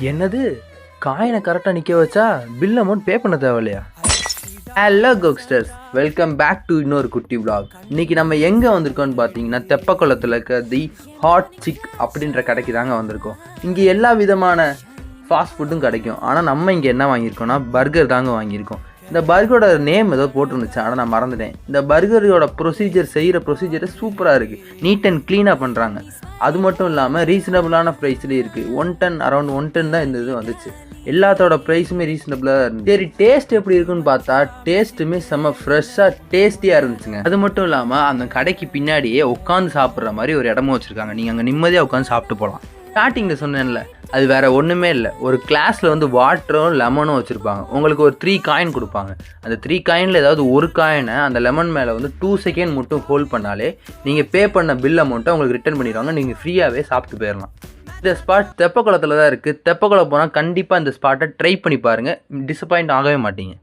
என்னது காயினை கரெக்டாக நிற்க வச்சா பில் அமௌண்ட் பே பண்ண தேவையில்லையா? ஹலோ கோக்ஸ்டர்ஸ், வெல்கம் பேக் டு இன்னொரு குட்டி vlog. இன்றைக்கி நம்ம எங்கே வந்திருக்கோம்னு பார்த்தீங்கன்னா தெப்பக்குளத்தில் இருக்க தி ஹாட் சிக் அப்படின்ற கடைக்கு தாங்க வந்திருக்கோம். இங்கே எல்லா விதமான ஃபாஸ்ட் ஃபுட்டும் கிடைக்கும். ஆனால் நம்ம இங்கே என்ன வாங்கியிருக்கோம்னா பர்கர் தாங்க வாங்கியிருக்கோம். இந்த பர்கரோட நேம் ஏதோ போட்டுருந்துச்சு, ஆனால் நான் மறந்துட்டேன். இந்த பர்கரோட செய்கிற ப்ரொசீஜர் சூப்பராக இருக்குது. நீட் அண்ட் க்ளீனாக பண்ணுறாங்க. அது மட்டும் இல்லாமல் ரீசனபிளான ப்ரைஸ்லேயே இருக்குது. அரௌண்ட் 110 தான் இந்த இது வந்துச்சு. எல்லாத்தோட ப்ரைஸுமே ரீசனபிளாக இருந்துச்சு. சரி, டேஸ்ட் எப்படி இருக்குன்னு பார்த்தா டேஸ்ட்டுமே செம்ம ஃப்ரெஷ்ஷாக டேஸ்டியாக இருந்துச்சுங்க. அது மட்டும் இல்லாமல் அந்த கடைக்கு பின்னாடியே உட்காந்து சாப்பிட்ற மாதிரி ஒரு இடமும் வச்சுருக்காங்க. நீங்கள் அங்கே நிம்மதியாக உட்காந்து சாப்பிட்டு போகலாம். ஸ்டார்டிங்கில் சொன்னேன்ல, அது வேறு ஒன்றுமே இல்லை. ஒரு கிளாஸில் வந்து வாட்டரும் லெமனும் வச்சுருப்பாங்க. உங்களுக்கு ஒரு 3 காயின் கொடுப்பாங்க. அந்த 3 காயினில் ஏதாவது ஒரு காயினை அந்த லெமன் மேலே வந்து 2 செகண்ட் மட்டும் ஹோல்ட் பண்ணாலே நீங்கள் பே பண்ண பில் அமௌண்ட்டை உங்களுக்கு ரிட்டர்ன் பண்ணிடுவாங்க. நீங்கள் ஃப்ரீயாகவே சாப்பிட்டு போயிடலாம். இந்த ஸ்பாட் தெப்பக்குளத்தில் தான் இருக்குது. தெப்பக்குளம் போனால் கண்டிப்பாக இந்த ஸ்பாட்டை ட்ரை பண்ணி பாருங்கள். டிசப்பாயிண்ட் ஆகவே மாட்டீங்க.